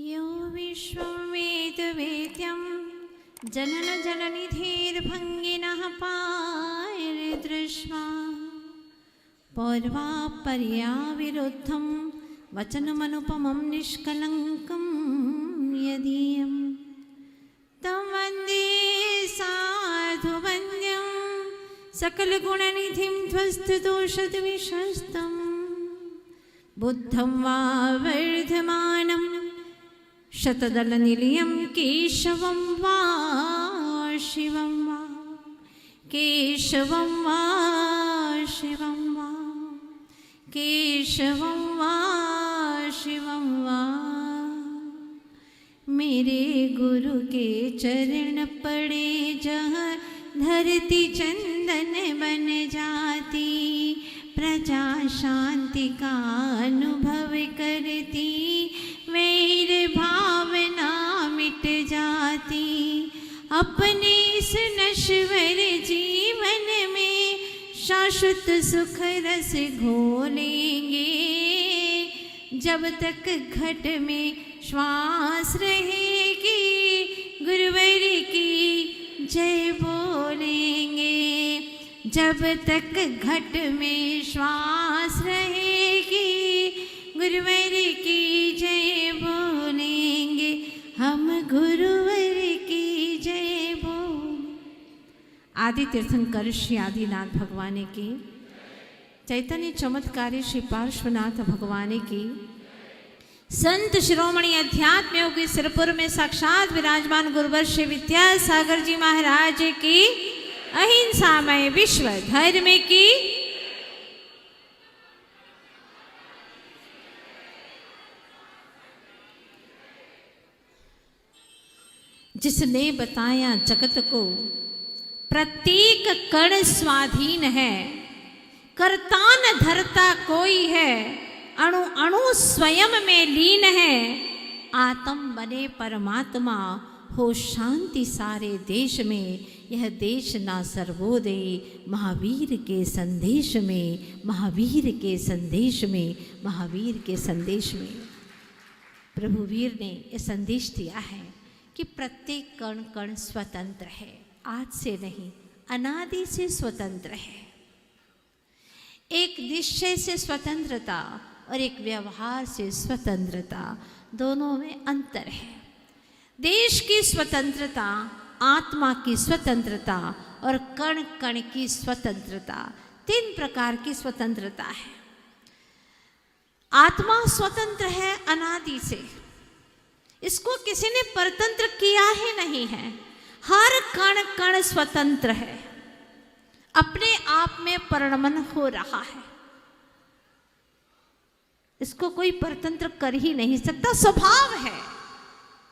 यो विश्ववेदवेद्यं जननजननिधिर्भङ्गिनः पायर्दृष्ट्वा पौर्वापर्याविरुद्धं वचनमनुपमं निष्कलङ्कं यदीयं तं वन्दे साधुवन्द्यं सकलगुणनिधिं ध्वस्तदोषद्विषस्तं बुद्धं वा वर्धमानं शतदलनिलयं केशवं वा शिवं वा केशवं वा शिवं वा केशवं वा शिवं वा। मेरे गुरु के चरण पड़े जहाँ धरती चंदन बन जाती, प्रजा शांति का अनुभव करती, वैर भावना मिट जाती। अपने इस नश्वर जीवन में शाश्वत सुख रस घोलेंगे, जब तक घट में श्वास रहेगी गुरुवर की जय बोलेंगे। जब तक घट में श्वास रहेगी गुरुवर की जय बोलेंगे, हम गुरुवर की जय बोल। आदि तीर्थंकर श्री आदिनाथ भगवान की, चैतन्य चमत्कारी श्री पार्श्वनाथ भगवान की, संत शिरोमणि अध्यात्म योगी सिरपुर में साक्षात विराजमान गुरुवर श्री विद्यासागर जी महाराज की, अहिंसामय विश्व धर्म की। जिसने बताया जगत को प्रत्येक कण स्वाधीन है, कर्ता न धरता कोई है, अणु अणु स्वयं में लीन है। आत्म बने परमात्मा, हो शांति सारे देश में। यह देश ना सर्वोदय, महावीर के संदेश में, महावीर के संदेश में, महावीर के संदेश में। प्रभु वीर ने यह संदेश दिया है कि प्रत्येक कण कण स्वतंत्र है, आज से नहीं, अनादि से स्वतंत्र है। एक निश्चय से स्वतंत्रता और एक व्यवहार से स्वतंत्रता, दोनों में अंतर है। देश की स्वतंत्रता, आत्मा की स्वतंत्रता और कण कण की स्वतंत्रता, तीन प्रकार की स्वतंत्रता है। आत्मा स्वतंत्र है अनादि से, इसको किसी ने परतंत्र किया ही नहीं है। हर कण कण स्वतंत्र है, अपने आप में परिणमन हो रहा है, इसको कोई परतंत्र कर ही नहीं सकता, स्वभाव है।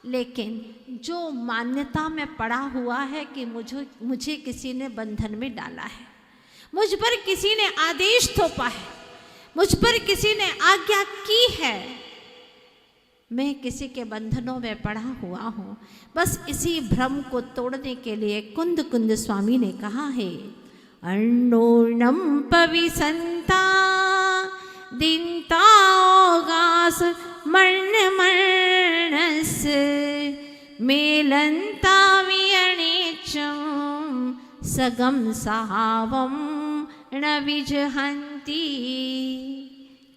लेकिन जो मान्यता में पड़ा हुआ है कि मुझे किसी ने बंधन में डाला है, मुझ पर किसी ने आदेश थोपा है, मुझ पर किसी ने आज्ञा की है, मैं किसी के बंधनों में पड़ा हुआ हूँ। बस इसी भ्रम को तोड़ने के लिए कुंद कुंद स्वामी ने कहा है, अन्नोर्णम पविसंता दिंतागास मर्ण मर्णस मेलंता वियणेचम सगम सहावम न विजहंती।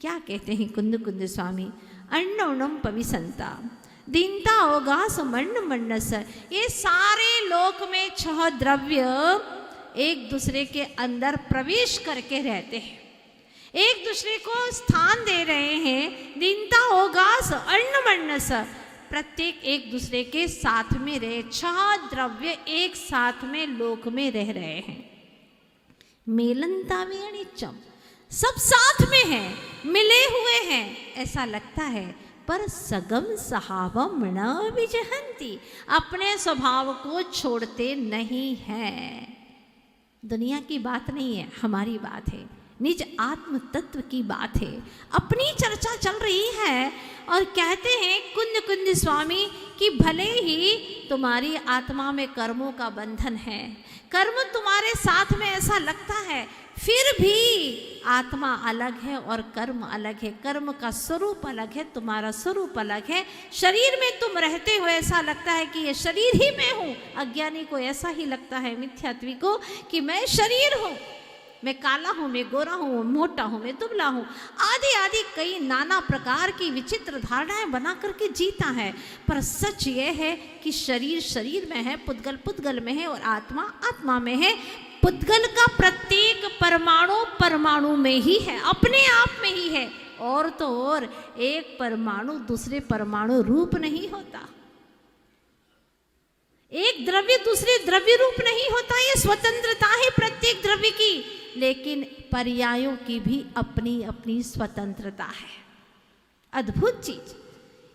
क्या कहते हैं कुंद कुंद स्वामी? अन्नोणम पविसंता दीनता ओगास मर्ण मन्नस। ये सारे लोक में छह द्रव्य एक दूसरे के अंदर प्रवेश करके रहते हैं, एक दूसरे को स्थान दे रहे हैं। दीनता ओगास अन्न मन्नस, प्रत्येक एक दूसरे के साथ में रहे, छह द्रव्य एक साथ में लोक में रह रहे हैं। मेलनता वियणिचम, सब साथ में हैं, मिले हुए हैं ऐसा लगता है, पर सगम सहावम न विजहंती, अपने स्वभाव को छोड़ते नहीं हैं। दुनिया की बात नहीं है, हमारी बात है, निज आत्म तत्व की बात है। अपनी चर्चा चल रही है और कहते हैं कुंद कुंद स्वामी कि भले ही तुम्हारी आत्मा में कर्मों का बंधन है, कर्म तुम्हारे साथ में ऐसा लगता है, फिर भी आत्मा अलग है और कर्म अलग है, कर्म का स्वरूप अलग है, तुम्हारा स्वरूप अलग है। शरीर में तुम रहते हो ऐसा लगता है कि ये शरीर ही मैं हूँ, अज्ञानी को ऐसा ही लगता है, मिथ्यात्वी को, कि मैं शरीर हूँ, मैं काला हूँ, मैं गोरा हूँ, मोटा हूँ, मैं दुबला हूँ, आदि आदि कई नाना प्रकार की विचित्र धारणाएं बना करके जीता है। पर सच ये है कि शरीर शरीर में है, पुद्गल पुद्गल में है और आत्मा आत्मा में है। पुद्गल का प्रत्येक परमाणु परमाणु में ही है, अपने आप में ही है। और तो और एक परमाणु दूसरे परमाणु रूप नहीं होता, एक द्रव्य दूसरे द्रव्य रूप नहीं होता, ये स्वतंत्रता है प्रत्येक द्रव्य की। लेकिन पर्यायों की भी अपनी अपनी स्वतंत्रता है। अद्भुत चीज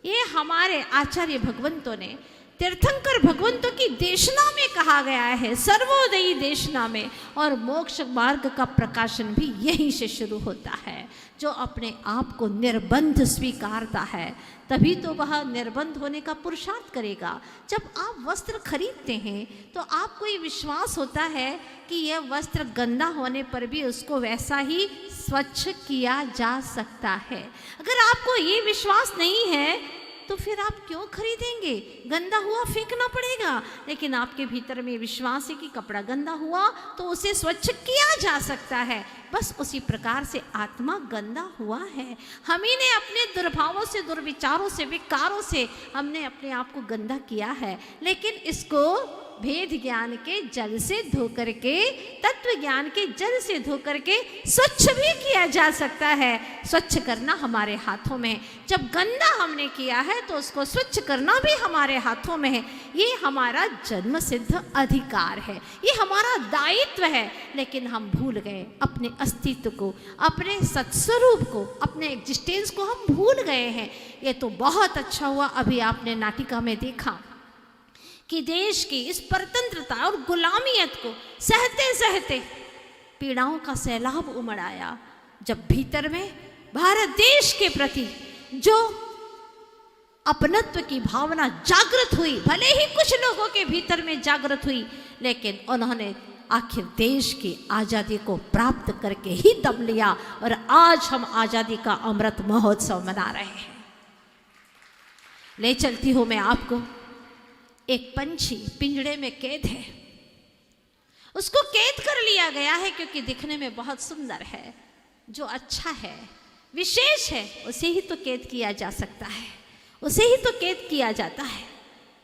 ये हमारे आचार्य भगवंतों ने, तीर्थंकर भगवंतों की देशना में कहा गया है, सर्वोदयी देशना में। और मोक्ष मार्ग का प्रकाशन भी यहीं से शुरू होता है। जो अपने आप को निर्बंध स्वीकारता है तभी तो वह निर्बंध होने का पुरुषार्थ करेगा। जब आप वस्त्र खरीदते हैं तो आपको ये विश्वास होता है कि यह वस्त्र गंदा होने पर भी उसको वैसा ही स्वच्छ किया जा सकता है। अगर आपको ये विश्वास नहीं है तो फिर आप क्यों खरीदेंगे? गंदा हुआ फेंकना पड़ेगा। लेकिन आपके भीतर में विश्वास है कि कपड़ा गंदा हुआ तो उसे स्वच्छ किया जा सकता है। बस उसी प्रकार से आत्मा गंदा हुआ है। हम ही ने अपने दुर्भावों से, दुर्विचारों से, विकारों से हमने अपने आप को गंदा किया है। लेकिन इसको भेद ज्ञान के जल से धो करके, तत्व ज्ञान के जल से धो करके स्वच्छ भी किया जा सकता है। स्वच्छ करना हमारे हाथों में है। जब गंदा हमने किया है तो उसको स्वच्छ करना भी हमारे हाथों में है। ये हमारा जन्म सिद्ध अधिकार है, ये हमारा दायित्व है। लेकिन हम भूल गए अपने अस्तित्व को, अपने सत्स्वरूप को, अपने एग्जिस्टेंस को हम भूल गए हैं। ये तो बहुत अच्छा हुआ अभी आपने नाटिका में देखा कि देश की इस परतंत्रता और गुलामियत को सहते सहते पीड़ाओं का सैलाब उमड़ आया। जब भीतर में भारत देश के प्रति जो अपनत्व की भावना जागृत हुई, भले ही कुछ लोगों के भीतर में जागृत हुई, लेकिन उन्होंने आखिर देश की आज़ादी को प्राप्त करके ही दम लिया। और आज हम आज़ादी का अमृत महोत्सव मना रहे हैं। ले चलती हूँ मैं आपको, एक पंछी पिंजड़े में कैद है। उसको कैद कर लिया गया है क्योंकि दिखने में बहुत सुंदर है, जो अच्छा है, विशेष है, उसे ही तो कैद किया जा सकता है, उसे ही तो कैद किया जाता है।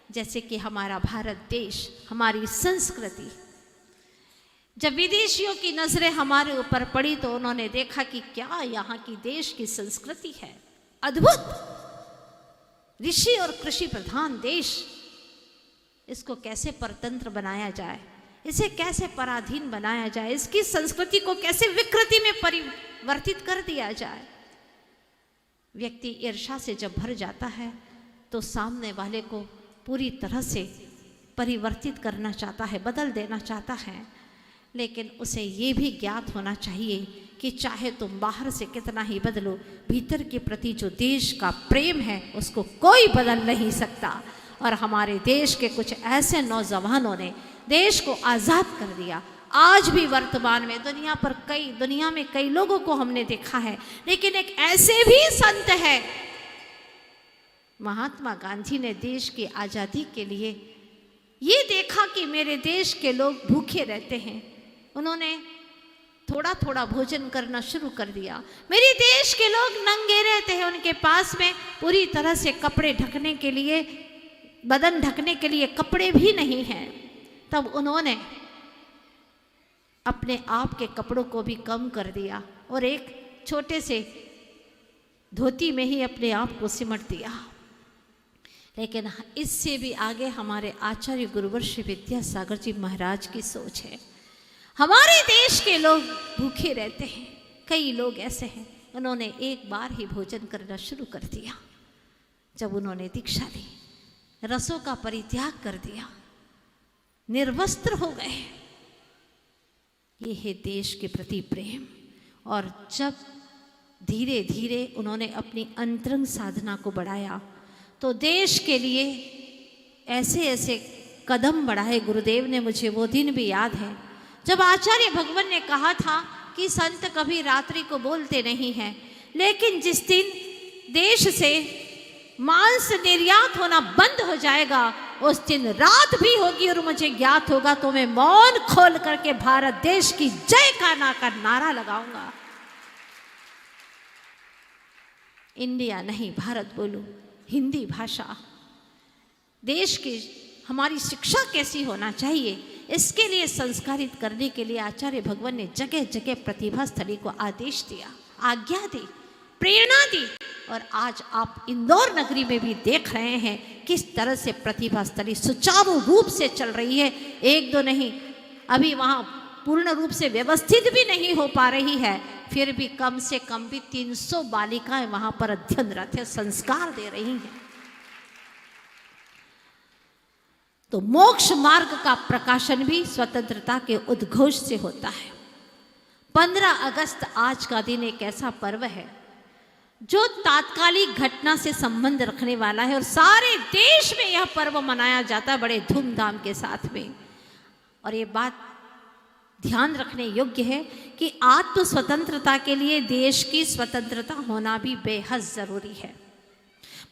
जैसे कि हमारा भारत देश, हमारी संस्कृति, जब विदेशियों की नजरें हमारे ऊपर पड़ी तो उन्होंने देखा कि क्या यहाँ की देश की संस्कृति है, अद्भुत, ऋषि और कृषि प्रधान देश, इसको कैसे परतंत्र बनाया जाए, इसे कैसे पराधीन बनाया जाए, इसकी संस्कृति को कैसे विकृति में परिवर्तित कर दिया जाए। व्यक्ति ईर्ष्या से जब भर जाता है तो सामने वाले को पूरी तरह से परिवर्तित करना चाहता है, बदल देना चाहता है। लेकिन उसे ये भी ज्ञात होना चाहिए कि चाहे तुम बाहर से कितना ही बदलो, भीतर के प्रति जो देश का प्रेम है उसको कोई बदल नहीं सकता। और हमारे देश के कुछ ऐसे नौजवानों ने देश को आज़ाद कर दिया। आज भी वर्तमान में दुनिया में कई लोगों को हमने देखा है, लेकिन एक ऐसे भी संत है, महात्मा गांधी ने देश की आज़ादी के लिए ये देखा कि मेरे देश के लोग भूखे रहते हैं, उन्होंने थोड़ा थोड़ा भोजन करना शुरू कर दिया। मेरे देश के लोग नंगे रहते हैं, उनके पास में पूरी तरह से कपड़े ढकने के लिए, बदन ढकने के लिए कपड़े भी नहीं हैं। तब उन्होंने अपने आप के कपड़ों को भी कम कर दिया और एक छोटे से धोती में ही अपने आप को सिमट दिया। लेकिन इससे भी आगे हमारे आचार्य गुरुवर्षि विद्यासागर जी महाराज की सोच है। हमारे देश के लोग भूखे रहते हैं, कई लोग ऐसे हैं, उन्होंने एक बार ही भोजन करना शुरू कर दिया। जब उन्होंने दीक्षा ली, रसों का परित्याग कर दिया, निर्वस्त्र हो गए। ये है देश के प्रति प्रेम। और जब धीरे धीरे उन्होंने अपनी अंतरंग साधना को बढ़ाया तो देश के लिए ऐसे ऐसे कदम बढ़ाए। गुरुदेव ने, मुझे वो दिन भी याद है जब आचार्य भगवान ने कहा था कि संत कभी रात्रि को बोलते नहीं हैं, लेकिन जिस दिन देश से मांस निर्यात होना बंद हो जाएगा उस दिन रात भी होगी और मुझे ज्ञात होगा तो मैं मौन खोल करके भारत देश की जय का नारा लगाऊंगा। इंडिया नहीं, भारत बोलूं, हिंदी भाषा। देश की हमारी शिक्षा कैसी होना चाहिए, इसके लिए संस्कारित करने के लिए आचार्य भगवान ने जगह जगह प्रतिभा स्थली को आदेश दिया, आज्ञा दी, प्रेरणा दी। और आज आप इंदौर नगरी में भी देख रहे हैं किस तरह से प्रतिभा स्थली सुचारू रूप से चल रही है। एक दो नहीं, अभी वहाँ पूर्ण रूप से व्यवस्थित भी नहीं हो पा रही है, फिर भी कम से कम भी 300 बालिकाएं वहाँ पर अध्ययनरत है, संस्कार दे रही हैं। तो मोक्ष मार्ग का प्रकाशन भी स्वतंत्रता के उद्घोष से होता है। 15 अगस्त आज का दिन एक ऐसा पर्व है जो तात्कालिक घटना से संबंध रखने वाला है और सारे देश में यह पर्व मनाया जाता है बड़े धूमधाम के साथ में। और ये बात ध्यान रखने योग्य है कि आत्म स्वतंत्रता के लिए देश की स्वतंत्रता होना भी बेहद जरूरी है,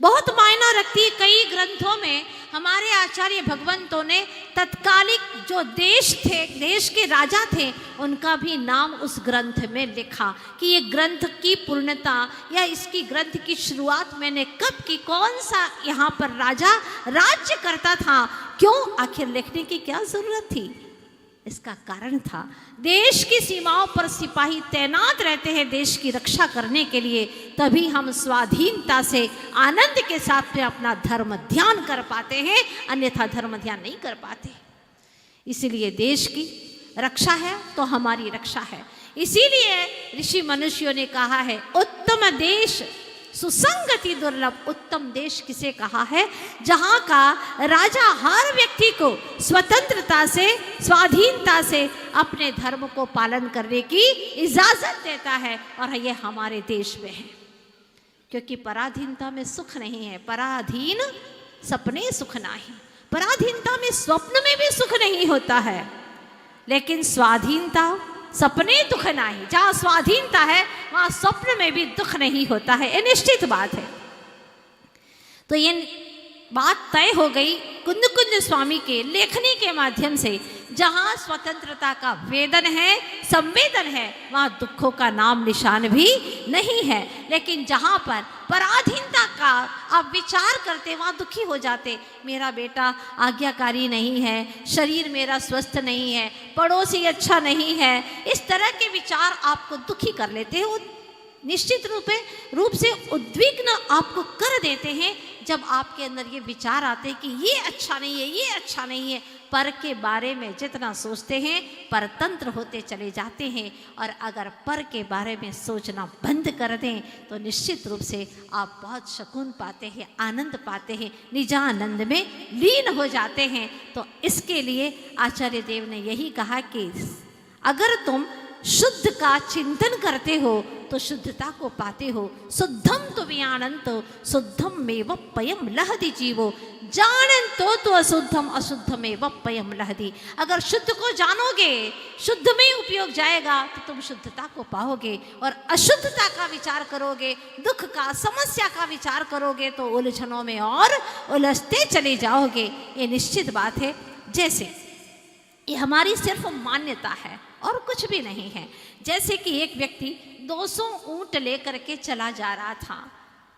बहुत मायना रखती है। कई ग्रंथों में हमारे आचार्य भगवंतों ने तत्कालिक जो देश थे, देश के राजा थे, उनका भी नाम उस ग्रंथ में लिखा कि ये ग्रंथ की पूर्णता या इसकी ग्रंथ की शुरुआत मैंने कब की, कौन सा यहाँ पर राजा राज्य करता था, क्यों, आखिर लिखने की क्या जरूरत थी। इसका कारण था देश की सीमाओं पर सिपाही तैनात रहते हैं देश की रक्षा करने के लिए, तभी हम स्वाधीनता से आनंद के साथ में अपना धर्म ध्यान कर पाते हैं, अन्यथा धर्म ध्यान नहीं कर पाते। इसीलिए देश की रक्षा है तो हमारी रक्षा है। इसीलिए ऋषि मनुष्यों ने कहा है उत्तम देश सुसंगति दुर्लभ। उत्तम देश किसे कहा है, जहां का राजा हर व्यक्ति को स्वतंत्रता से, स्वाधीनता से अपने धर्म को पालन करने की इजाजत देता है। और ये हमारे देश में है, क्योंकि पराधीनता में सुख नहीं है। पराधीन सपने सुख नहीं, पराधीनता में स्वप्न में भी सुख नहीं होता है, लेकिन स्वाधीनता सपने दुख नहीं। जहां स्वाधीनता है वहां स्वप्न में भी दुख नहीं होता है, ये निश्चित बात है। तो ये बात तय हो गई कुंद कुंज स्वामी के लेखनी के माध्यम से। जहां स्वतंत्रता का वेदन है, संवेदन है, वहां दुखों का नाम निशान भी नहीं है। लेकिन जहां पर पराधीनता का आप विचार करते वहां दुखी हो जाते, मेरा बेटा आज्ञाकारी नहीं है, शरीर मेरा स्वस्थ नहीं है, पड़ोसी अच्छा नहीं है, इस तरह के विचार आपको दुखी कर लेते हैं। निश्चित रूप से उद्विग्न आपको कर देते हैं जब आपके अंदर ये विचार आते हैं कि ये अच्छा नहीं है, ये अच्छा नहीं है। पर के बारे में जितना सोचते हैं परतंत्र होते चले जाते हैं, और अगर पर के बारे में सोचना बंद कर दें तो निश्चित रूप से आप बहुत सुकून पाते हैं, आनंद पाते हैं, निजानंद में लीन हो जाते हैं। तो इसके लिए आचार्य देव ने यही कहा कि अगर तुम शुद्ध का चिंतन करते हो तो शुद्धता को पाते हो। शुद्धम तो वियानंतो शुद्धम मेव पयम लहदी जीवो जानंतो तो अशुद्धम अशुद्धमेव पयम लहदी। अगर शुद्ध को जानोगे, शुद्ध में उपयोग जाएगा तो तुम शुद्धता को पाओगे, और अशुद्धता का विचार करोगे, दुख का, समस्या का विचार करोगे तो उलझनों में और उलझते चले जाओगे। ये निश्चित बात है। जैसे ये हमारी सिर्फ मान्यता है और कुछ भी नहीं है। जैसे कि एक व्यक्ति 200 ऊंट लेकर के चला जा रहा था,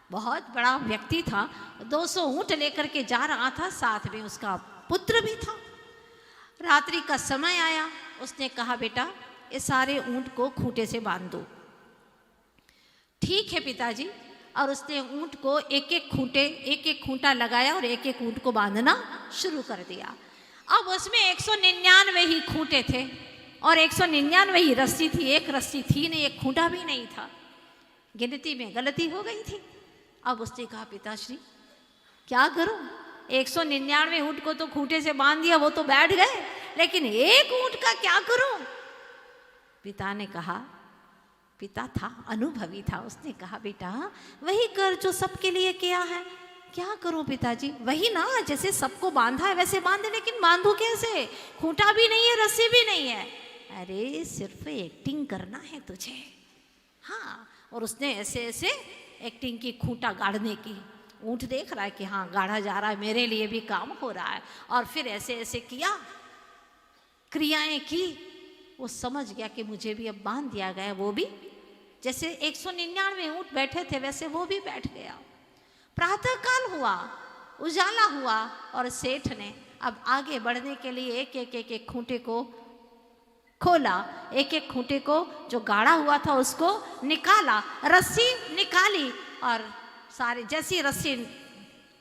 बहुत बड़ा व्यक्ति था, 200 ऊंट लेकर के जा रहा था, साथ में उसका पुत्र भी था। रात्रि का समय आया, उसने कहा बेटा ये सारे ऊंट को खूंटे से बांध दो। ठीक है पिताजी। और उसने ऊंट को एक एक खूंटा लगाया और एक एक ऊंट को बांधना शुरू कर दिया। अब उसमें 199 ही खूंटे थे और 199 ही रस्सी थी, एक रस्सी थी नहीं, एक खूंटा भी नहीं था। गिनती में गलती हो गई थी। अब उसने कहा पिताश्री क्या करूं, 199 ऊंट को तो खूंटे से बांध दिया, वो तो बैठ गए, लेकिन एक ऊंट का क्या करूं। पिता ने कहा, पिता था, अनुभवी था, उसने कहा बेटा वही कर जो सबके लिए किया है। क्या करूं पिताजी, वही ना, जैसे सबको बांधा है वैसे बांध, लेकिन बांधू कैसे, खूंटा भी नहीं है, रस्सी भी नहीं है। अरे सिर्फ एक्टिंग करना है तुझे। हाँ, और उसने ऐसे ऐसे एक्टिंग की, खूंटा गाड़ने की। ऊँट देख रहा है कि हाँ गाढ़ा जा रहा है, मेरे लिए भी काम हो रहा है, और फिर ऐसे ऐसे किया, क्रियाएं की। वो समझ गया कि मुझे भी अब बांध दिया गया। वो भी जैसे 199 ऊँट बैठे थे वैसे वो भी बैठ गया। प्रातःकाल हुआ, उजाला हुआ, और सेठ ने अब आगे बढ़ने के लिए एक खूंटे को खोला, एक खूंटे को जो गाढ़ा हुआ था उसको निकाला, रस्सी निकाली, और सारे जैसी रस्सी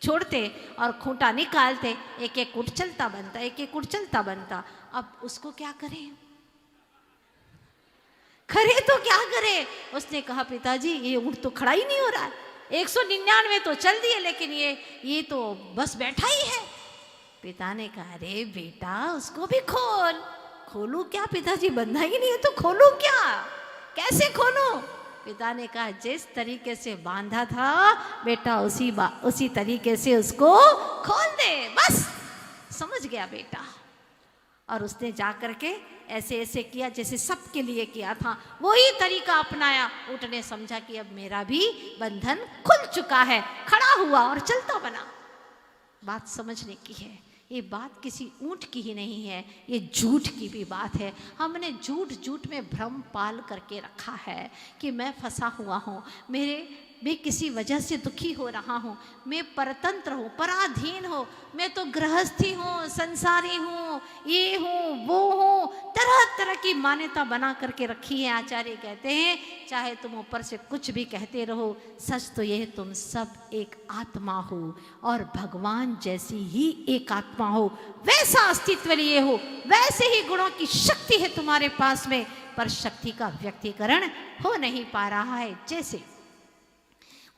छोड़ते और खूंटा निकालते एक एक ऊँट चलता बनता, एक एक ऊँट चलता बनता। अब उसको क्या करें, करे तो क्या करे। उसने कहा पिताजी ये ऊँट तो खड़ा ही नहीं हो रहा है, 199 तो चल दिए लेकिन ये तो बस बैठा ही है। पिता ने कहा अरे बेटा उसको भी खोल। खोलूं क्या पिताजी, बंधा ही नहीं है तो खोलूं क्या, कैसे खोलूं। पिता ने कहा जिस तरीके से बांधा था बेटा उसी तरीके से उसको खोल दे, बस। समझ गया बेटा। और उसने जा करके ऐसे ऐसे किया जैसे सबके लिए किया था, वही तरीका अपनाया। ऊँट ने समझा कि अब मेरा भी बंधन खुल चुका है, खड़ा हुआ और चलता बना। बात समझने की है, ये बात किसी ऊँट की ही नहीं है, ये झूठ की भी बात है। हमने झूठ में भ्रम पाल करके रखा है कि मैं फंसा हुआ हूँ, मैं किसी वजह से दुखी हो रहा हूँ, मैं परतंत्र हूँ, पराधीन हूँ, मैं तो गृहस्थी हूँ, संसारी हूँ, ये हूँ वो हूँ, तरह तरह की मान्यता बना करके रखी है। आचार्य कहते हैं चाहे तुम ऊपर से कुछ भी कहते रहो, सच तो यह तुम सब एक आत्मा हो और भगवान जैसी ही एक आत्मा हो, वैसा अस्तित्व लिए हो, वैसे ही गुणों की शक्ति है तुम्हारे पास में, पर शक्ति का व्यक्तिकरण हो नहीं पा रहा है। जैसे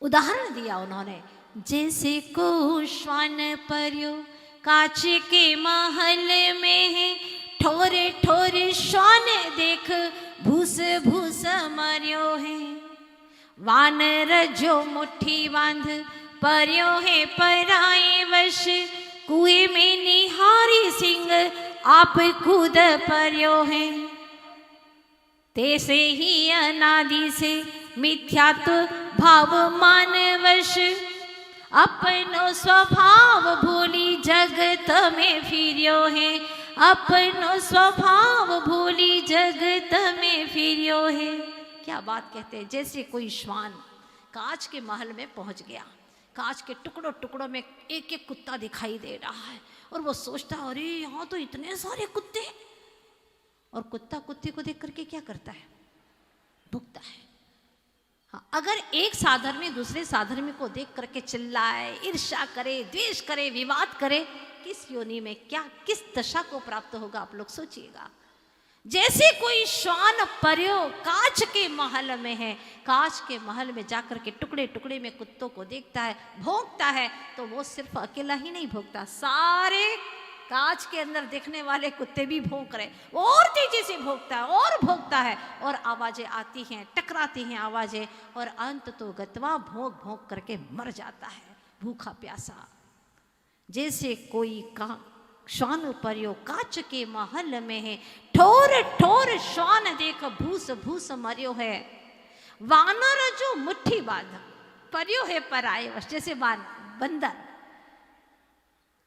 उदाहरण दिया उन्होंने, जैसे को श्वान पर्यो कांच के महल में है, ठोरे ठोरे श्वान देख भूस भूस मर्यो है। वानर जो मुट्ठी बांध पर्यो है पराए वश, कुएं में निहारी सिंह आप कूद पर्यो है। तैसे ही अनादि से मिथ्यात्व भाव मानवश, अपनो स्वभाव भूली जगत में फिरियो है, अपनो स्वभाव भूली जगत में फिरियो है। क्या बात कहते हैं। जैसे कोई श्वान कांच के महल में पहुंच गया, कांच के टुकड़ों टुकड़ों में एक एक कुत्ता दिखाई दे रहा है, और वो सोचता है अरे यहाँ तो इतने सारे कुत्ते। और कुत्ता कुत्ते को देख करके क्या करता है, भुगता है। हाँ, अगर एक साधर्मी दूसरे साधर्मी को देख करके चिल्लाए, ईर्ष्या करे, द्वेष करे, विवाद करे, किस योनि में क्या किस दशा को प्राप्त होगा आप लोग सोचिएगा। जैसे कोई श्वान पर्यो कांच के महल में है, कांच के महल में जाकर के टुकड़े टुकड़े में कुत्तों को देखता है, भोंकता है, तो वो सिर्फ अकेला ही नहीं भोंकता, सारे कांच के अंदर देखने वाले कुत्ते भी भौंक रहे, और तेजी से भौंकता है और भौंकता है, और आवाजें आती हैं, टकराती हैं आवाजें, और अंत तो गतवा भौंक भौंक करके मर जाता है भूखा प्यासा। जैसे कोई श्वान पर्यो कांच के महल में है, ठोर ठोर श्वान देख भूस भूस मर्यो है। वानर जो मुट्ठी बांध पर्यो है पराए वश, जैसे बंदर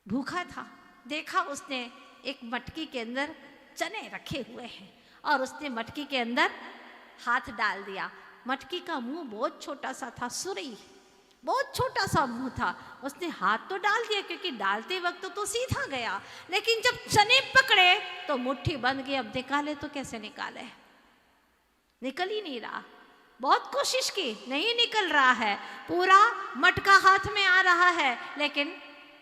भूखा था, देखा उसने एक मटकी के अंदर चने रखे हुए हैं, और उसने मटकी के अंदर हाथ डाल दिया। मटकी का मुंह बहुत छोटा सा था, सुरई बहुत छोटा सा मुंह था। उसने हाथ तो डाल दिया क्योंकि डालते वक्त तो सीधा गया, लेकिन जब चने पकड़े तो मुट्ठी बंद गई। अब निकाले तो कैसे निकाले, निकल ही नहीं रहा। बहुत कोशिश की, नहीं निकल रहा है, पूरा मटका हाथ में आ रहा है लेकिन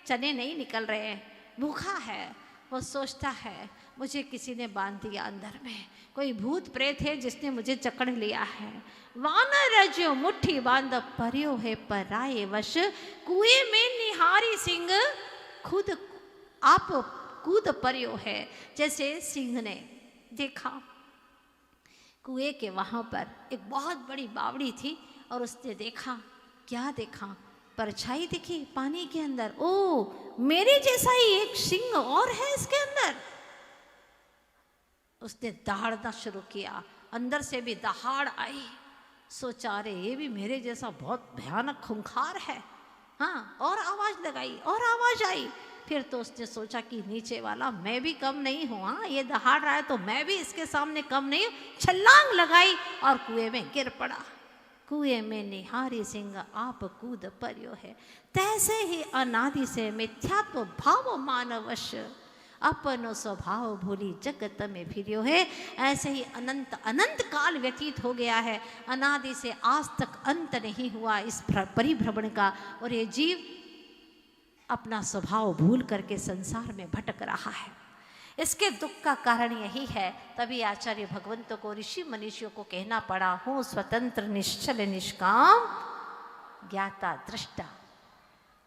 चने नहीं निकल रहे हैं। भूखा है, वो सोचता है मुझे किसी ने बांध दिया अंदर में, कोई भूत प्रेत है जिसने मुझे जकड़ लिया है। वानर जो मुट्ठी बांध पर्यो है पराए वश, कुएं में निहारी सिंह खुद आप कूद पर्यो है। जैसे सिंह ने देखा कुएं के वहां पर एक बहुत बड़ी बावड़ी थी, और उसने देखा, क्या देखा, परछाई दिखी पानी के अंदर। ओ, मेरे जैसा ही एक सिंह और है इसके अंदर। उसने दहाड़ना शुरू किया, अंदर से भी दहाड़ आई। सोचा अरे ये भी मेरे जैसा बहुत भयानक खूंखार है। हाँ, और आवाज़ लगाई और आवाज़ आई। फिर तो उसने सोचा कि नीचे वाला मैं भी कम नहीं हूँ, हाँ ये दहाड़ रहा है तो मैं भी इसके सामने कम नहीं हूँ। छलांग लगाई और कुएं में गिर पड़ा। कुएं में निहारी सिंह आप कूद पर्यो है। तैसे ही अनादि से मिथ्यात्व भाव मानवश अपनो स्वभाव भूली जगत में फिरियो है। ऐसे ही अनंत अनंत काल व्यतीत हो गया है, अनादि से आज तक अंत नहीं हुआ इस परिभ्रमण का, और ये जीव अपना स्वभाव भूल करके संसार में भटक रहा है। इसके दुख का कारण यही है। तभी आचार्य भगवंतों को, ऋषि मनीषियों को कहना पड़ा, हूँ स्वतंत्र निश्चल निष्काम ज्ञाता दृष्टा।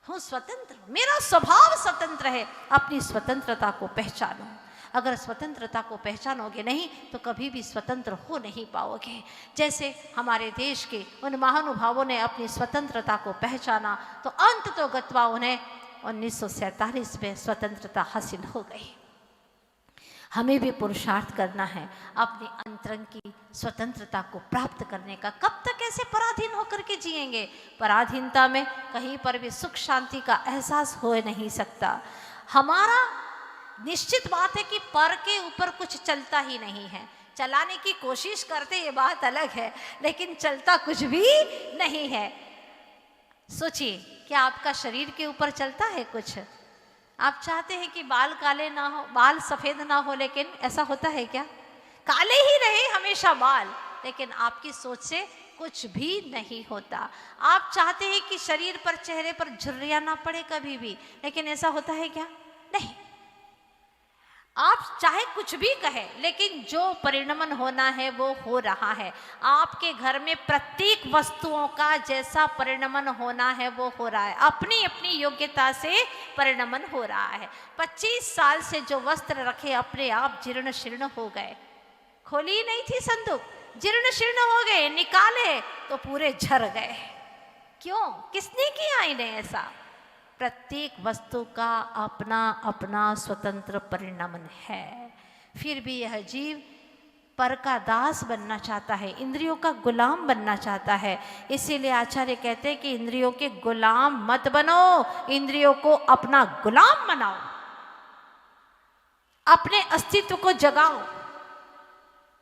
हूँ स्वतंत्र, मेरा स्वभाव स्वतंत्र है, अपनी स्वतंत्रता को पहचानो। अगर स्वतंत्रता को पहचानोगे नहीं तो कभी भी स्वतंत्र हो नहीं पाओगे। जैसे हमारे देश के उन महानुभावों ने अपनी स्वतंत्रता को पहचाना तो अंत तो गत्वा उन्हें 1947 में स्वतंत्रता हासिल हो गई। हमें भी पुरुषार्थ करना है अपनी अंतरंग की स्वतंत्रता को प्राप्त करने का। कब तक ऐसे पराधीन होकर के जिएंगे? पराधीनता में कहीं पर भी सुख शांति का एहसास हो नहीं सकता। हमारा निश्चित बात है कि पर के ऊपर कुछ चलता ही नहीं है। चलाने की कोशिश करते ये बात अलग है, लेकिन चलता कुछ भी नहीं है। सोचिए, क्या आपका शरीर के ऊपर चलता है कुछ? आप चाहते हैं कि बाल काले ना हो, बाल सफ़ेद ना हो, लेकिन ऐसा होता है क्या? काले ही रहे हमेशा बाल, लेकिन आपकी सोच से कुछ भी नहीं होता। आप चाहते हैं कि शरीर पर, चेहरे पर झुर्रियाँ ना पड़े कभी भी, लेकिन ऐसा होता है क्या? नहीं। आप चाहे कुछ भी कहें, लेकिन जो परिणमन होना है वो हो रहा है। आपके घर में प्रत्येक वस्तुओं का जैसा परिणमन होना है वो हो रहा है, अपनी अपनी योग्यता से परिणमन हो रहा है। 25 साल से जो वस्त्र रखे अपने आप जीर्ण शीर्ण हो गए। खोली नहीं थी संदूक, जीर्ण शीर्ण हो गए, निकाले तो पूरे झर गए। क्यों? किसने किया इन्हें ऐसा? प्रत्येक वस्तु का अपना अपना स्वतंत्र परिणमन है। फिर भी यह जीव पर का दास बनना चाहता है, इंद्रियों का गुलाम बनना चाहता है। इसीलिए आचार्य कहते हैं कि इंद्रियों के गुलाम मत बनो, इंद्रियों को अपना गुलाम बनाओ, अपने अस्तित्व को जगाओ।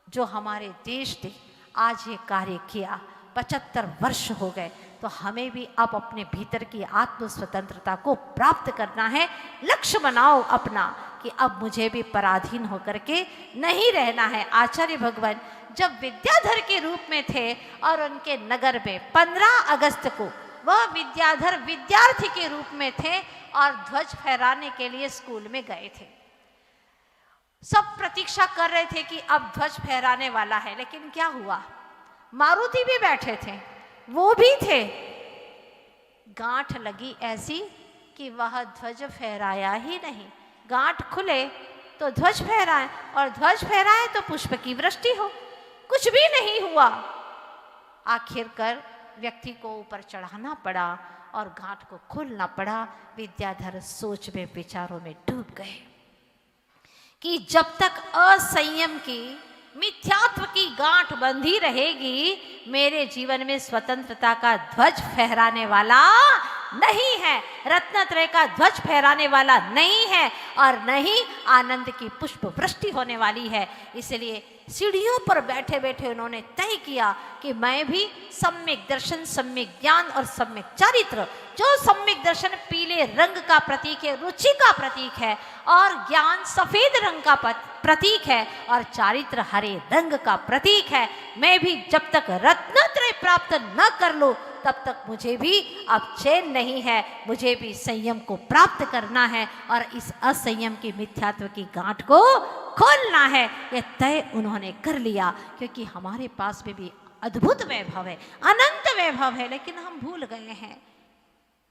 जो हमारे देश ने आज ये कार्य किया, 75 वर्ष हो गए, तो हमें भी अब अपने भीतर की आत्म स्वतंत्रता को प्राप्त करना है। लक्ष्य बनाओ अपना कि अब मुझे भी पराधीन होकर के नहीं रहना है। आचार्य भगवान जब विद्याधर के रूप में थे और उनके नगर में 15 अगस्त को वह विद्याधर विद्यार्थी के रूप में थे और ध्वज फहराने के लिए स्कूल में गए थे। सब प्रतीक्षा कर रहे थे कि अब ध्वज फहराने वाला है, लेकिन क्या हुआ? मारुति भी बैठे थे, वो भी थे। गांठ लगी ऐसी कि वह ध्वज फहराया ही नहीं। गांठ खुले तो ध्वज फहराए, और ध्वज फहराए तो पुष्प की वृष्टि हो। कुछ भी नहीं हुआ। आखिरकार व्यक्ति को ऊपर चढ़ाना पड़ा और गांठ को खोलना पड़ा। विद्याधर सोच में, विचारों में डूब गए कि जब तक असंयम की, मिथ्यात्व की गांठ बंधी रहेगी, मेरे जीवन में स्वतंत्रता का ध्वज फहराने वाला नहीं है, रत्नत्रय का ध्वज फहराने वाला नहीं है, और नहीं आनंद की पुष्प वृष्टि होने वाली है। इसलिए सीढ़ियों पर बैठे बैठे उन्होंने तय किया कि मैं भी सम्यक दर्शन, सम्यक ज्ञान और सम्यक चारित्र, जो सम्यक दर्शन पीले रंग का प्रतीक है, रुचि का प्रतीक है, और ज्ञान सफेद रंग का प्रतीक है, और चारित्र हरे रंग का प्रतीक है, मैं भी जब तक रत्नत्रय प्राप्त न कर लूं तब तक मुझे भी अब चैन नहीं है। मुझे भी संयम को प्राप्त करना है और इस असंयम की, मिथ्यात्व की गांठ को खोलना है। यह तय उन्होंने कर लिया, क्योंकि हमारे पास में भी अद्भुत वैभव है, अनंत वैभव है, लेकिन हम भूल गए हैं।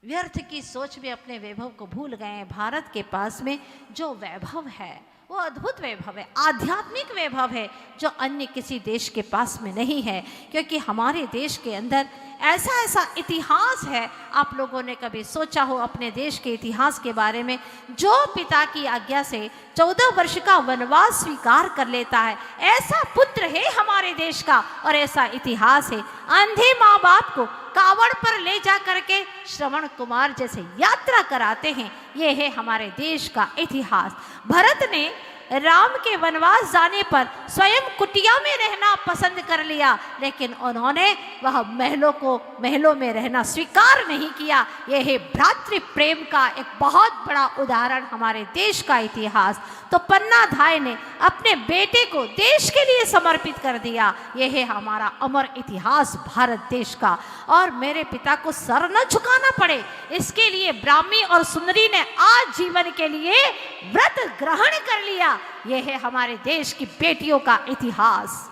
व्यर्थ की सोच में अपने वैभव को भूल गए हैं। भारत के पास में जो वैभव है वो अद्भुत वैभव है, आध्यात्मिक वैभव है, जो अन्य किसी देश के पास में नहीं है। क्योंकि हमारे देश के अंदर ऐसा ऐसा इतिहास है। आप लोगों ने कभी सोचा हो अपने देश के इतिहास के बारे में? जो पिता की आज्ञा से 14 वर्ष का वनवास स्वीकार कर लेता है, ऐसा पुत्र है हमारे देश का और ऐसा इतिहास है। अंधे माँ बाप को कावड़ पर ले जा करके श्रवण कुमार जैसे यात्रा कराते हैं, ये है हमारे देश का इतिहास। भरत ने राम के वनवास जाने पर स्वयं कुटिया में रहना पसंद कर लिया, लेकिन उन्होंने वह महलों में रहना स्वीकार नहीं किया। यह है भ्रातृ प्रेम का एक बहुत बड़ा उदाहरण हमारे देश का इतिहास। तो पन्ना धाय ने अपने बेटे को देश के लिए समर्पित कर दिया। यह है हमारा अमर इतिहास भारत देश का। और मेरे पिता को सर न झुकाना पड़े, इसके लिए ब्राह्मी और सुंदरी ने आज जीवन के लिए व्रत ग्रहण कर लिया। यह है हमारे देश की बेटियों का इतिहास।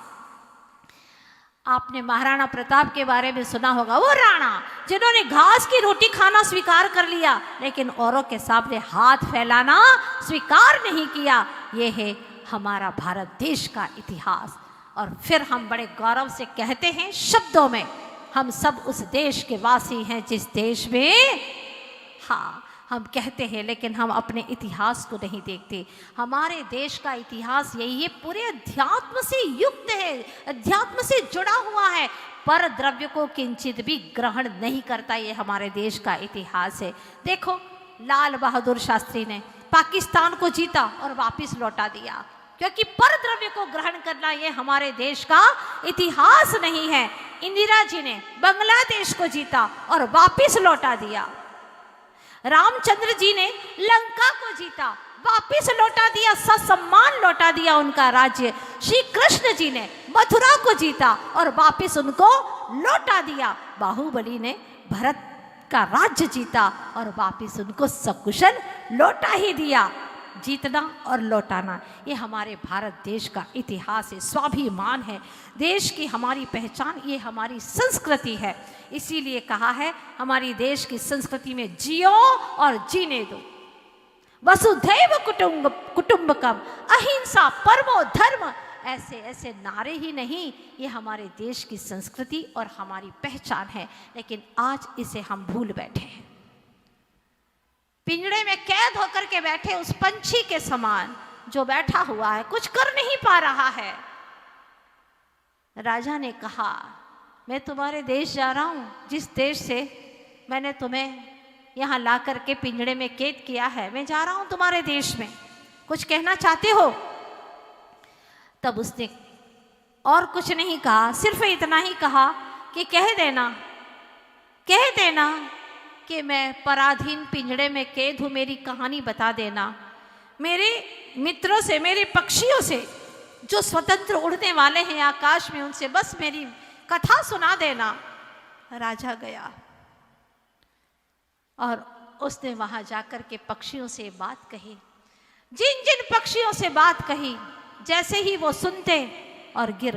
आपने महाराणा प्रताप के बारे में सुना होगा, वो राणा जिन्होंने घास की रोटी खाना स्वीकार कर लिया, लेकिन औरों के सामने हाथ फैलाना स्वीकार नहीं किया। यह है हमारा भारत देश का इतिहास। और फिर हम बड़े गौरव से कहते हैं शब्दों में, हम सब उस देश के वासी हैं जिस देश में, हाँ हम कहते हैं लेकिन हम अपने इतिहास को नहीं देखते। हमारे देश का इतिहास यही है, पूरे अध्यात्म से युक्त है, अध्यात्म से जुड़ा हुआ है, पर द्रव्य को किंचित भी ग्रहण नहीं करता। ये हमारे देश का इतिहास है। देखो लाल बहादुर शास्त्री ने पाकिस्तान को जीता और वापस लौटा दिया, क्योंकि पर द्रव्य को ग्रहण करना ये हमारे देश का इतिहास नहीं है। इंदिरा जी ने बांग्लादेश को जीता और वापस लौटा दिया। रामचंद्र जी ने लंका को जीता, वापस लौटा दिया, ससम्मान लौटा दिया उनका राज्य। श्री कृष्ण जी ने मथुरा को जीता और वापस उनको लौटा दिया। बाहुबली ने भरत का राज्य जीता और वापस उनको सकुशल लौटा ही दिया। जीतना और लौटाना ये हमारे भारत देश का इतिहास है, स्वाभिमान है, देश की हमारी पहचान, ये हमारी संस्कृति है। इसीलिए कहा है हमारी देश की संस्कृति में जियो और जीने दो, वसुधैव कुटुंबकम, अहिंसा परमो धर्म, ऐसे ऐसे नारे ही नहीं, ये हमारे देश की संस्कृति और हमारी पहचान है। लेकिन आज इसे हम भूल बैठे हैं। पिंजड़े में कैद होकर के बैठे उस पंछी के समान जो बैठा हुआ है, कुछ कर नहीं पा रहा है। राजा ने कहा मैं तुम्हारे देश जा रहा हूं, जिस देश से मैंने तुम्हें यहां ला करके पिंजड़े में कैद किया है, मैं जा रहा हूं तुम्हारे देश में, कुछ कहना चाहते हो? तब उसने और कुछ नहीं कहा, सिर्फ इतना ही कहा कि कह देना कि मैं पराधीन पिंजड़े में कैद हूँ, मेरी कहानी बता देना। मेरे मित्रों से, मेरे पक्षियों से जो स्वतंत्र उड़ने वाले हैं आकाश में, उनसे बस मेरी कथा सुना देना। राजा गया और उसने वहां जाकर के पक्षियों से बात कही। जिन जिन पक्षियों से बात कही, जैसे ही वो सुनते और गिर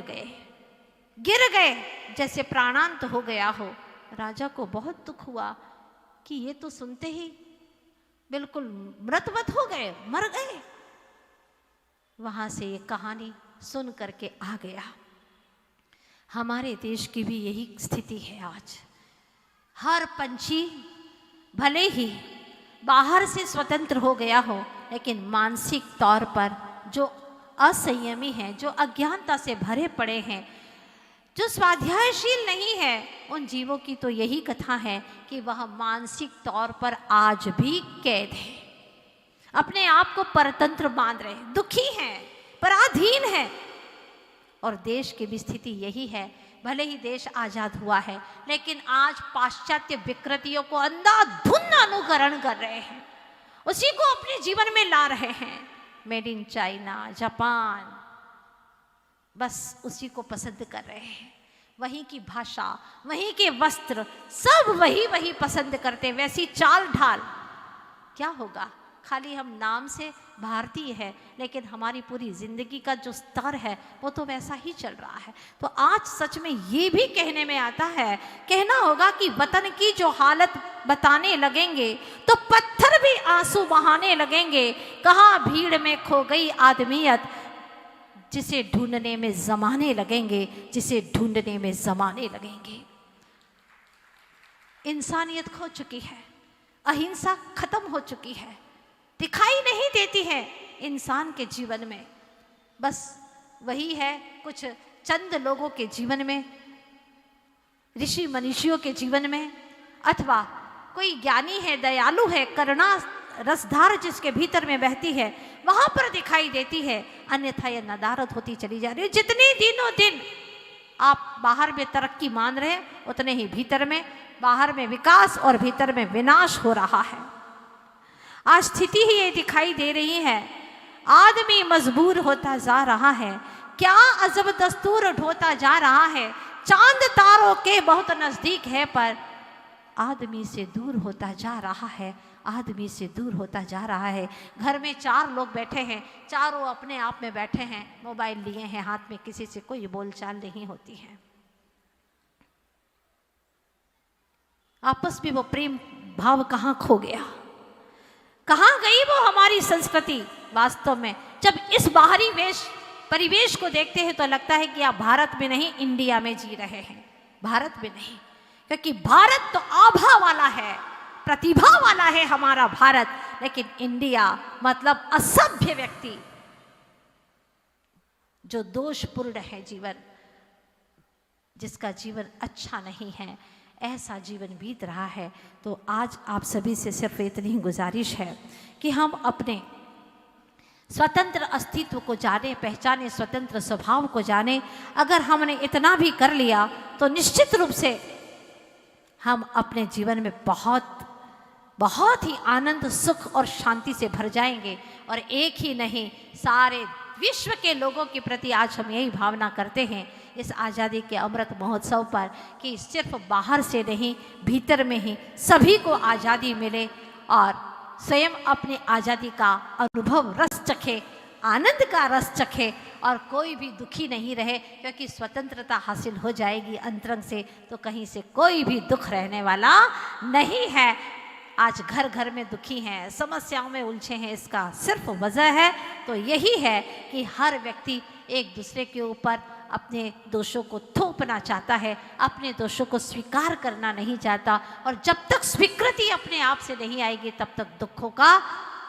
गए जैसे प्राणांत हो गया हो। राजा को बहुत दुख हुआ कि ये तो सुनते ही बिल्कुल मृतवत हो गए, मर गए। वहां से ये कहानी सुन करके आ गया। हमारे देश की भी यही स्थिति है आज। हर पंछी भले ही बाहर से स्वतंत्र हो गया हो, लेकिन मानसिक तौर पर जो असंयमी हैं, जो अज्ञानता से भरे पड़े हैं, जो स्वाध्यायशील नहीं है, उन जीवों की तो यही कथा है कि वह मानसिक तौर पर आज भी कैद है, अपने आप को परतंत्र बांध रहे, दुखी हैं, पराधीन हैं। और देश की भी स्थिति यही है। भले ही देश आजाद हुआ है, लेकिन आज पाश्चात्य विकृतियों को अंधाधुंध अनुकरण कर रहे हैं, उसी को अपने जीवन में ला रहे हैं। मेड इन चाइना, जापान, बस उसी को पसंद कर रहे हैं। वहीं की भाषा, वहीं के वस्त्र, सब वही पसंद करते, वैसी चाल ढाल। क्या होगा? खाली हम नाम से भारतीय है, लेकिन हमारी पूरी जिंदगी का जो स्तर है वो तो वैसा ही चल रहा है। तो आज सच में ये भी कहने में आता है, कहना होगा कि वतन की जो हालत बताने लगेंगे तो पत्थर भी आंसू बहाने लगेंगे। कहाँ भीड़ में खो गई आदमियत, जिसे ढूंढने में जमाने लगेंगे, जिसे ढूंढने में जमाने लगेंगे। इंसानियत खो चुकी है, अहिंसा खत्म हो चुकी है, दिखाई नहीं देती है इंसान के जीवन में। बस वही है कुछ चंद लोगों के जीवन में, ऋषि मनीषियों के जीवन में, अथवा कोई ज्ञानी है, दयालु है, करुणा रसधार जिसके भीतर में बहती है वहां पर दिखाई देती है, अन्यथा यह नदारद होती चली जा रही है। जितने दिनों दिन आप बाहर में तरक्की मान रहे हैं उतने ही भीतर में, बाहर में विकास और भीतर में विनाश हो रहा है। आज स्थिति ही ये दिखाई दे रही है, आदमी मजबूर होता जा रहा है, क्या अजब दस्तूर ढोता जा रहा है, चांद तारों के बहुत नजदीक है पर आदमी से दूर होता जा रहा है, आदमी से दूर होता जा रहा है। घर में 4 लोग बैठे हैं, चारों अपने आप में बैठे हैं, मोबाइल लिए हैं हाथ में, किसी से कोई बोलचाल नहीं होती है। आपस में वो प्रेम भाव कहाँ खो गया, कहाँ गई वो हमारी संस्कृति। वास्तव में जब इस बाहरी परिवेश को देखते हैं तो लगता है कि आप भारत में नहीं इंडिया में जी रहे हैं, भारत में नहीं, क्योंकि भारत तो आभा वाला है, प्रतिभा वाला है हमारा भारत, लेकिन इंडिया मतलब असभ्य व्यक्ति, जो दोषपूर्ण है जीवन, जिसका जीवन अच्छा नहीं है, ऐसा जीवन बीत रहा है। तो आज आप सभी से सिर्फ इतनी गुजारिश है कि हम अपने स्वतंत्र अस्तित्व को जाने, पहचाने, स्वतंत्र स्वभाव को जाने। अगर हमने इतना भी कर लिया तो निश्चित रूप से हम अपने जीवन में बहुत ही आनंद, सुख और शांति से भर जाएंगे। और एक ही नहीं, सारे विश्व के लोगों के प्रति आज हम यही भावना करते हैं इस आज़ादी के अमृत महोत्सव पर कि सिर्फ बाहर से नहीं, भीतर में ही सभी को आज़ादी मिले और स्वयं अपनी आज़ादी का अनुभव रस चखे, आनंद का रस चखे और कोई भी दुखी नहीं रहे, क्योंकि स्वतंत्रता हासिल हो जाएगी अंतरंग से तो कहीं से कोई भी दुख रहने वाला नहीं है। आज घर घर में दुखी हैं, समस्याओं में उलझे हैं, इसका सिर्फ वजह है तो यही है कि हर व्यक्ति एक दूसरे के ऊपर अपने दोषों को थोपना चाहता है, अपने दोषों को स्वीकार करना नहीं चाहता। और जब तक स्वीकृति अपने आप से नहीं आएगी तब तक दुखों का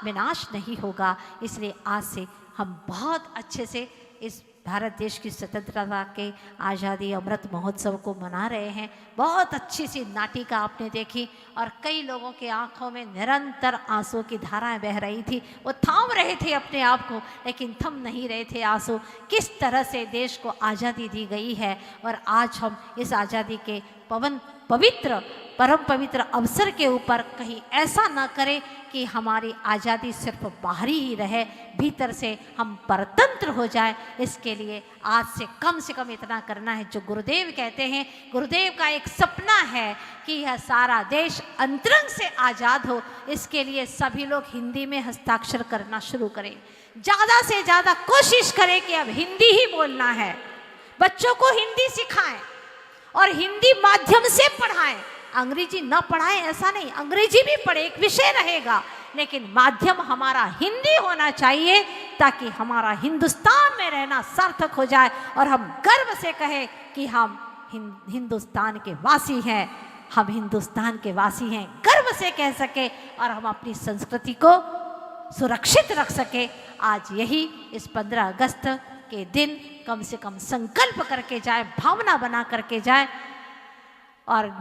विनाश नहीं होगा। इसलिए आज से हम बहुत अच्छे से इस भारत देश की स्वतंत्रता के आज़ादी अमृत महोत्सव को मना रहे हैं। बहुत अच्छी सी नाटिका आपने देखी और कई लोगों के आंखों में निरंतर आंसू की धाराएं बह रही थी, वो थाम रहे थे अपने आप को लेकिन थम नहीं रहे थे आंसू। किस तरह से देश को आज़ादी दी गई है और आज हम इस आज़ादी के परम पवित्र अवसर के ऊपर कहीं ऐसा ना करें कि हमारी आज़ादी सिर्फ बाहरी ही रहे, भीतर से हम परतंत्र हो जाए। इसके लिए आज से कम इतना करना है जो गुरुदेव कहते हैं। गुरुदेव का एक सपना है कि यह सारा देश अंतरंग से आज़ाद हो। इसके लिए सभी लोग हिंदी में हस्ताक्षर करना शुरू करें, ज़्यादा से ज़्यादा कोशिश करें कि अब हिंदी ही बोलना है, बच्चों को हिंदी सिखाएं और हिंदी माध्यम से पढ़ाएं। अंग्रेजी न पढ़ाएं ऐसा नहीं, अंग्रेजी भी पढ़े, एक विषय रहेगा, लेकिन माध्यम हमारा हिंदी होना चाहिए ताकि हमारा हिंदुस्तान में रहना सार्थक हो जाए और हम गर्व से कहें कि हम हिंदुस्तान के वासी हैं, हम हिंदुस्तान के वासी हैं, गर्व से कह सके और हम अपनी संस्कृति को सुरक्षित रख सके। आज यही इस 15 अगस्त के दिन कम से कम संकल्प करके जाए, भावना बना करके जाए। और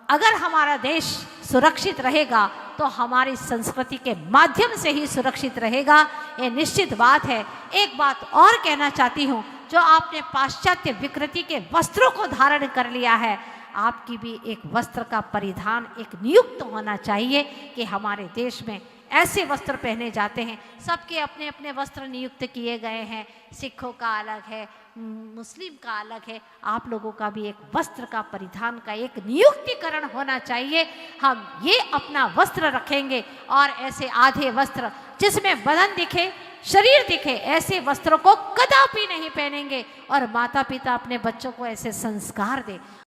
अगर हमारा देश सुरक्षित रहेगा तो हमारी संस्कृति के माध्यम से ही सुरक्षित रहेगा, ये निश्चित बात है। एक बात और कहना चाहती हूँ, जो आपने पाश्चात्य विकृति के वस्त्रों को धारण कर लिया है, आपकी भी एक वस्त्र का परिधान एक नियुक्त होना चाहिए कि हमारे देश में ऐसे वस्त्र पहने जाते हैं। सबके अपने अपने वस्त्र नियुक्त किए गए हैं, सिखों का अलग है, मुस्लिम का अलग है, आप लोगों का भी एक वस्त्र का परिधान का एक नियुक्तिकरण होना चाहिए। हम ये अपना वस्त्र रखेंगे और ऐसे आधे वस्त्र जिसमें बदन दिखे, शरीर दिखे, ऐसे वस्त्रों को कदापि नहीं पहनेंगे और माता पिता अपने बच्चों को ऐसे संस्कार दे।